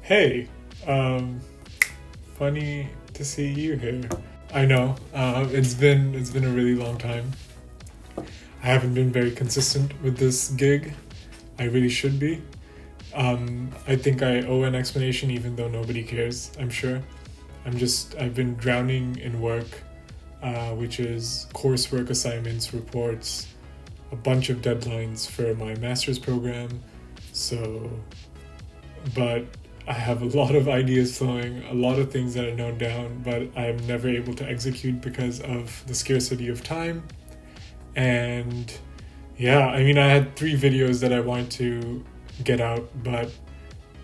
Hey, funny to see you here. I know, it's been a really long time. I haven't been very consistent with this gig. I really should be. I think I owe an explanation even though nobody cares, I'm sure. I've been drowning in work, which is coursework assignments, reports, a bunch of deadlines for my master's program. But I have a lot of ideas flowing, a lot of things that are noted down, but I'm never able to execute because of the scarcity of time. And yeah, I had 3 videos that I wanted to get out, but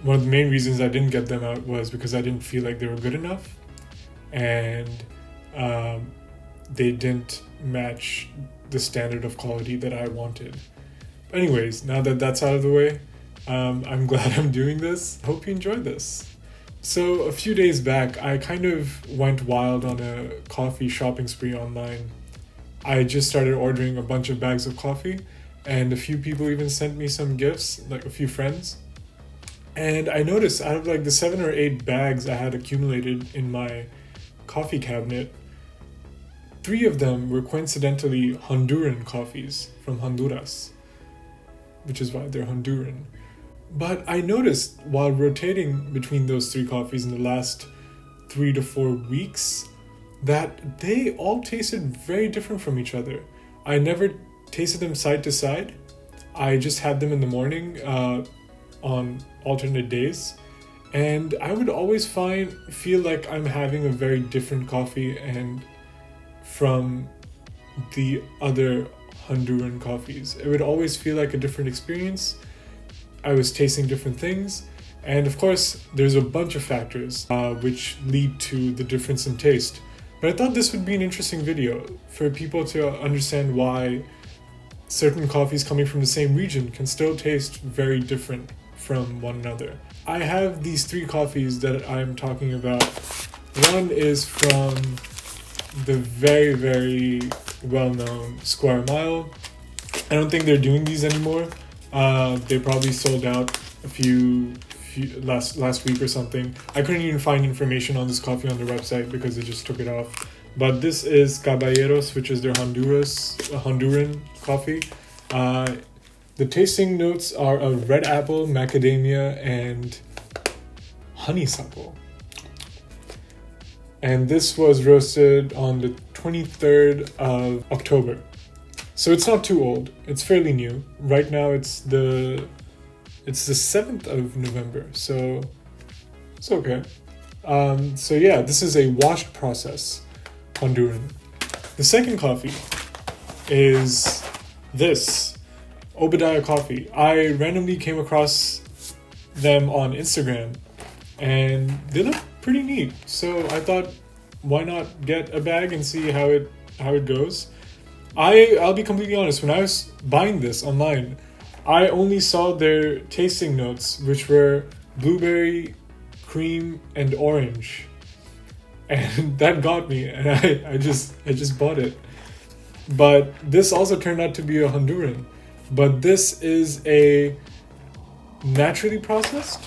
one of the main reasons I didn't get them out was because I didn't feel like they were good enough, and they didn't match the standard of quality that I wanted. But anyways, now that that's out of the way, I'm glad I'm doing this. Hope you enjoyed this. So a few days back, I kind of went wild on a coffee shopping spree online. I just started ordering a bunch of bags of coffee, and a few people even sent me some gifts, like a few friends. And I noticed out of like the 7 or 8 bags I had accumulated in my coffee cabinet, 3 of them were coincidentally Honduran coffees from Honduras, which is why they're Honduran. But I noticed while rotating between those 3 coffees in the last 3 to 4 weeks that they all tasted very different from each other. I never tasted them side to side. I just had them in the morning on alternate days, and I would always feel like I'm having a very different coffee and from the other Honduran coffees. It would always feel like a different experience. I was tasting different things, and of course there's a bunch of factors which lead to the difference in taste. But I thought this would be an interesting video for people to understand why certain coffees coming from the same region can still taste very different from one another. I have these 3 coffees that I'm talking about. One is from the very, very well-known Square Mile. I don't think they're doing these anymore. They probably sold out a few last week or something. I couldn't even find information on this coffee on their website because they just took it off. But this is Caballeros, which is their Honduran coffee. The tasting notes are of red apple, macadamia, and honeysuckle. And this was roasted on the 23rd of October. So it's not too old. It's fairly new. Right now it's the 7th of November, so it's okay. So yeah, this is a washed process Honduran. The second coffee is this Obadiah coffee. I randomly came across them on Instagram, and they look pretty neat. So I thought, why not get a bag and see how it goes. I'll be completely honest, when I was buying this online, I only saw their tasting notes, which were blueberry, cream, and orange. And that got me, and I just bought it. But this also turned out to be a Honduran. But this is a naturally processed,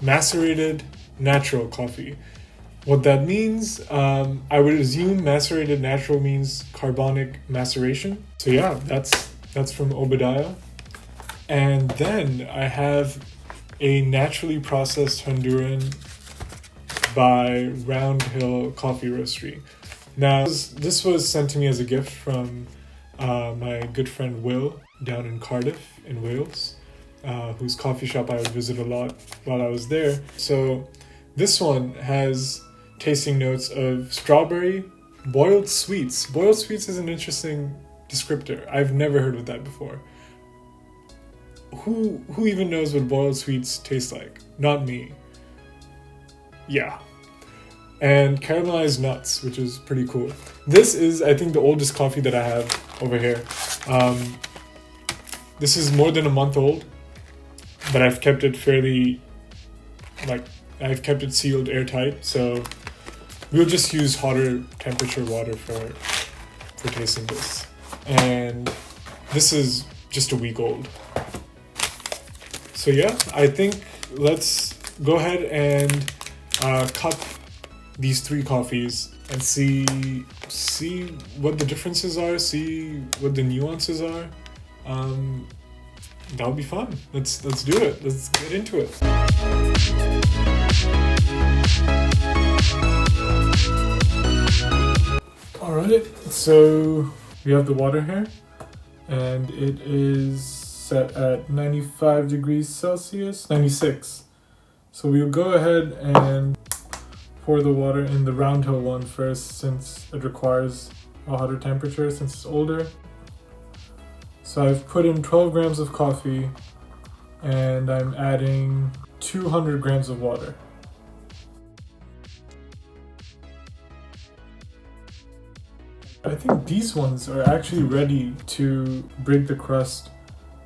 macerated natural coffee. What that means, I would assume macerated natural means carbonic maceration. So yeah, that's from Obadiah. And then I have a naturally processed Honduran by Round Hill Coffee Roastery. Now, this was sent to me as a gift from my good friend Will down in Cardiff in Wales, whose coffee shop I would visit a lot while I was there. So this one has tasting notes of strawberry, boiled sweets. Boiled sweets is an interesting descriptor. I've never heard of that before. Who even knows what boiled sweets taste like? Not me. Yeah. And caramelized nuts, which is pretty cool. This is, I think, the oldest coffee that I have over here. This is more than a month old, but I've kept it I've kept it sealed airtight, so we'll just use hotter temperature water for tasting this. And this is just a week old. So yeah, I think let's go ahead and cup these 3 coffees and see what the differences are, see what the nuances are. That would be fun. Let's do it. Let's get into it. Alright, so we have the water here, and it is set at 95 degrees Celsius, 96. So we'll go ahead and pour the water in the Roundhill one first, since it requires a hotter temperature since it's older. So I've put in 12 grams of coffee, and I'm adding 200 grams of water. I think these ones are actually ready to break the crust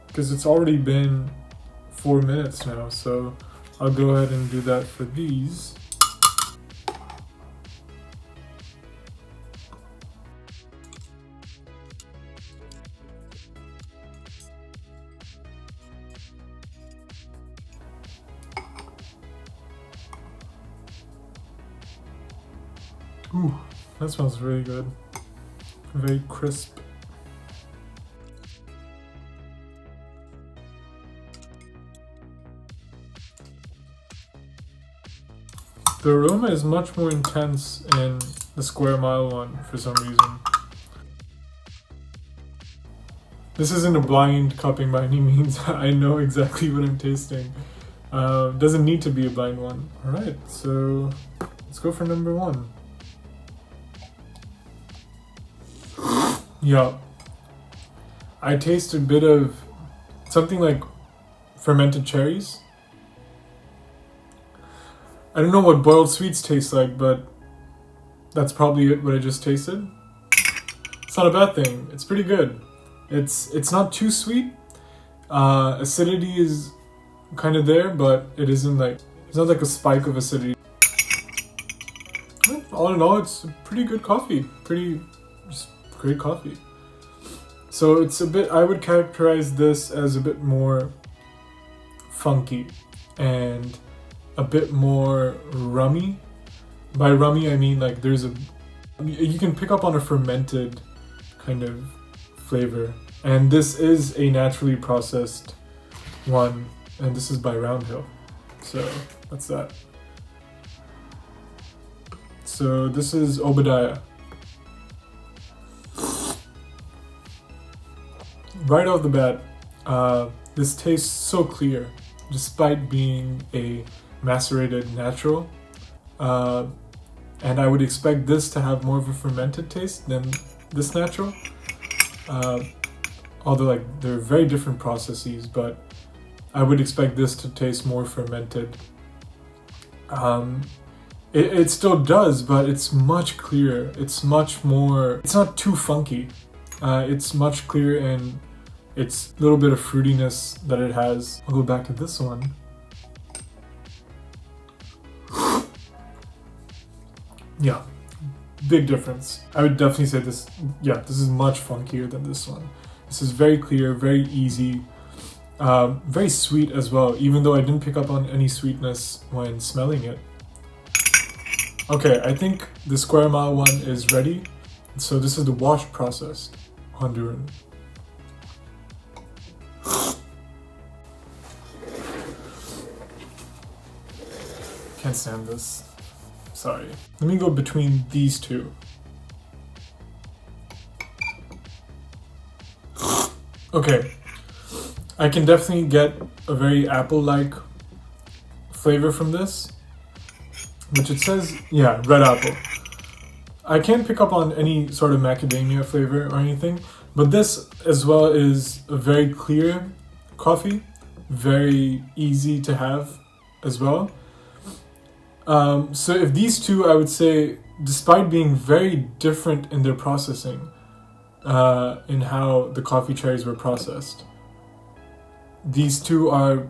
because it's already been 4 minutes now, so I'll go ahead and do that for these. Ooh, that smells really good. Very crisp. The aroma is much more intense in the Square Mile one for some reason. This isn't a blind cupping by any means. I know exactly what I'm tasting. Doesn't need to be a blind one. Alright, so let's go for number 1. Yeah, I taste a bit of something like fermented cherries. I don't know what boiled sweets taste like, but that's probably what I just tasted. It's not a bad thing. It's pretty good. It's not too sweet. Acidity is kind of there, but it isn't like, it's not like a spike of acidity. All in all, it's a pretty good coffee. Just great coffee. So it's a bit, I would characterize this as a bit more funky and a bit more rummy. By rummy I mean like you can pick up on a fermented kind of flavor, and this is a naturally processed one, and this is by Roundhill. So that's that. So this is Obadiah. Right off the bat, this tastes so clear, despite being a macerated natural. And I would expect this to have more of a fermented taste than this natural. Although like they're very different processes, but I would expect this to taste more fermented. It still does, but it's much clearer. It's much more, it's not too funky. It's much clearer, and it's a little bit of fruitiness that it has. I'll go back to this one. Yeah, big difference. I would definitely say this is much funkier than this one. This is very clear, very easy, very sweet as well, even though I didn't pick up on any sweetness when smelling it. Okay, I think the Square Mile one is ready. So this is the wash processed Honduran. Can't stand this. Sorry. Let me go between these two. Okay. I can definitely get a very apple-like flavor from this, which it says, yeah, red apple. I can't pick up on any sort of macadamia flavor or anything, but this as well is a very clear coffee, very easy to have as well. So if these two, I would say, despite being very different in their processing, in how the coffee cherries were processed, these two are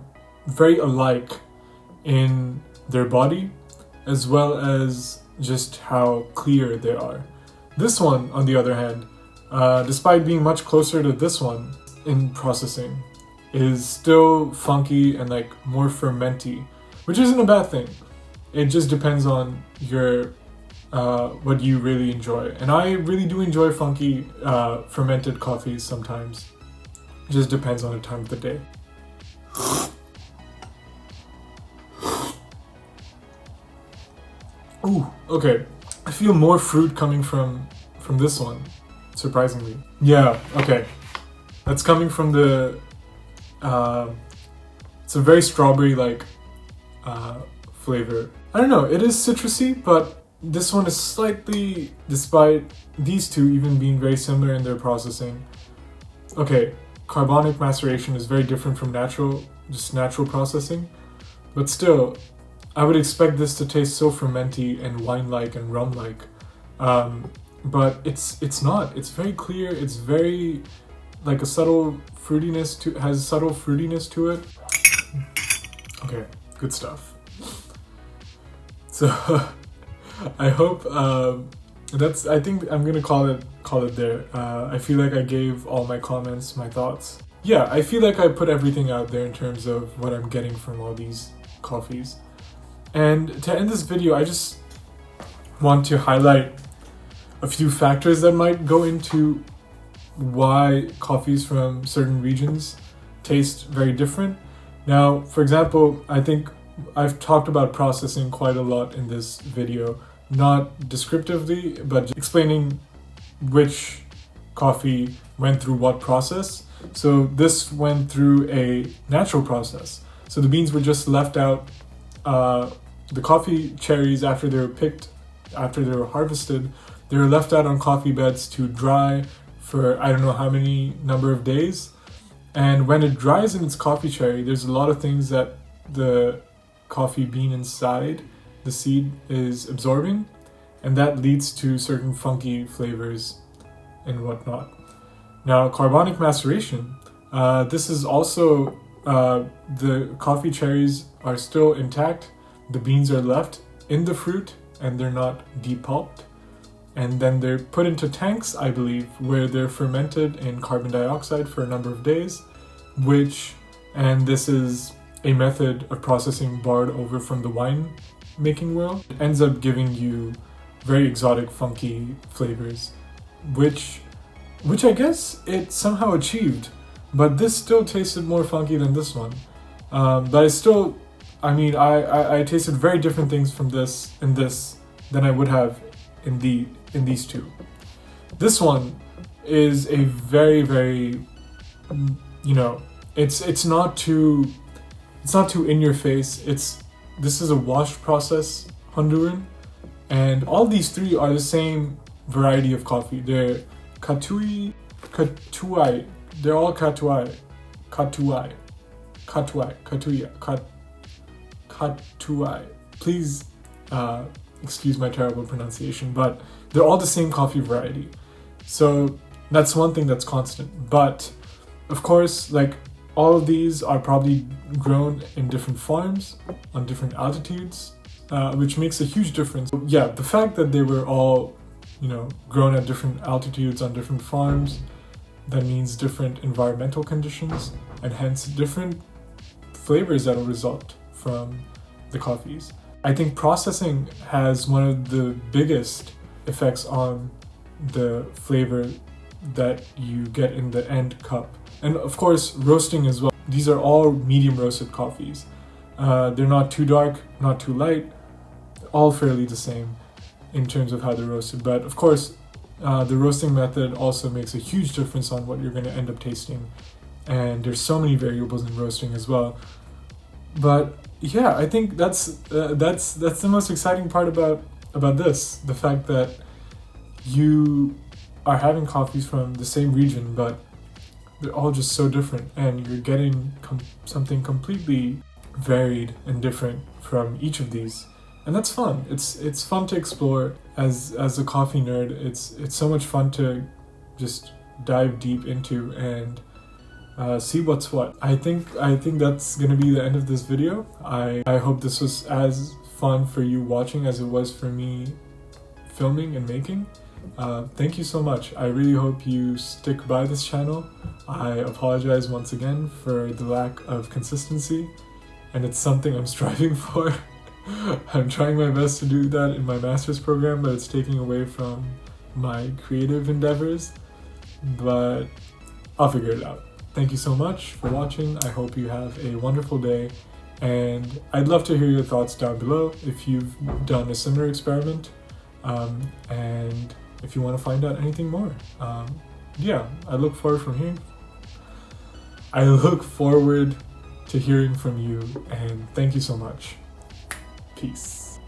very alike in their body, as well as just how clear they are. This one, on the other hand, despite being much closer to this one in processing, is still funky and like more fermenty, which isn't a bad thing. It just depends on your what you really enjoy. And I really do enjoy funky fermented coffees sometimes. It just depends on the time of the day. Ooh, okay. I feel more fruit coming from this one, surprisingly. Yeah, okay. That's coming from the it's a very strawberry-like flavor. I don't know, it is citrusy, but this one is slightly, despite these two even being very similar in their processing. Okay, carbonic maceration is very different from natural processing, but still, I would expect this to taste so fermenty and wine-like and rum-like, but it's not. It's very clear. It's very like a subtle fruitiness has a subtle fruitiness to it. Okay, good stuff. So I hope I think I'm gonna call it there. I feel like I gave all my comments, my thoughts. Yeah, I feel like I put everything out there in terms of what I'm getting from all these coffees. And to end this video, I just want to highlight a few factors that might go into why coffees from certain regions taste very different. Now, for example, I think I've talked about processing quite a lot in this video, not descriptively, but explaining which coffee went through what process. So this went through a natural process. So the beans were just left out. The coffee cherries, after they were picked, after they were harvested, they were left out on coffee beds to dry for I don't know how many number of days. And when it dries in its coffee cherry, there's a lot of things that the coffee bean inside the seed is absorbing, and that leads to certain funky flavors and whatnot. Now, carbonic maceration, this is also the coffee cherries are still intact. The beans are left in the fruit and they're not depulped. And then they're put into tanks, I believe, where they're fermented in carbon dioxide for a number of days, and this is a method of processing borrowed over from the wine making world. It ends up giving you very exotic, funky flavors, which I guess it somehow achieved, but this still tasted more funky than this one. But it's still, I tasted very different things from this in this than I would have in these two. This one is a very, very, it's not too in your face. This is a washed process Honduran, and all these three are the same variety of coffee. They're Katuai. They're all Katuai. Please excuse my terrible pronunciation, but they're all the same coffee variety. So that's one thing that's constant. But of course, like all of these are probably grown in different farms on different altitudes, which makes a huge difference. Yeah, the fact that they were all, grown at different altitudes on different farms, that means different environmental conditions and hence different flavors that will result from the coffees. I think processing has one of the biggest effects on the flavor that you get in the end cup. And of course, roasting as well. These are all medium roasted coffees. They're not too dark, not too light, all fairly the same in terms of how they're roasted. But of course, the roasting method also makes a huge difference on what you're going to end up tasting. And there's so many variables in roasting as well. But yeah, I think that's the most exciting part about this. The fact that you are having coffees from the same region, but they're all just so different, and you're getting something completely varied and different from each of these, and that's fun. It's fun to explore. As a coffee nerd, it's so much fun to just dive deep into and see what's what. I think that's gonna be the end of this video. I hope this was as fun for you watching as it was for me filming and making. Thank you so much. I really hope you stick by this channel. I apologize once again for the lack of consistency, and it's something I'm striving for. I'm trying my best to do that in my master's program, but it's taking away from my creative endeavors, but I'll figure it out. Thank you so much for watching. I hope you have a wonderful day, and I'd love to hear your thoughts down below if you've done a similar experiment, and if you want to find out anything more. Yeah, I look forward to hearing from you, and thank you so much. Peace.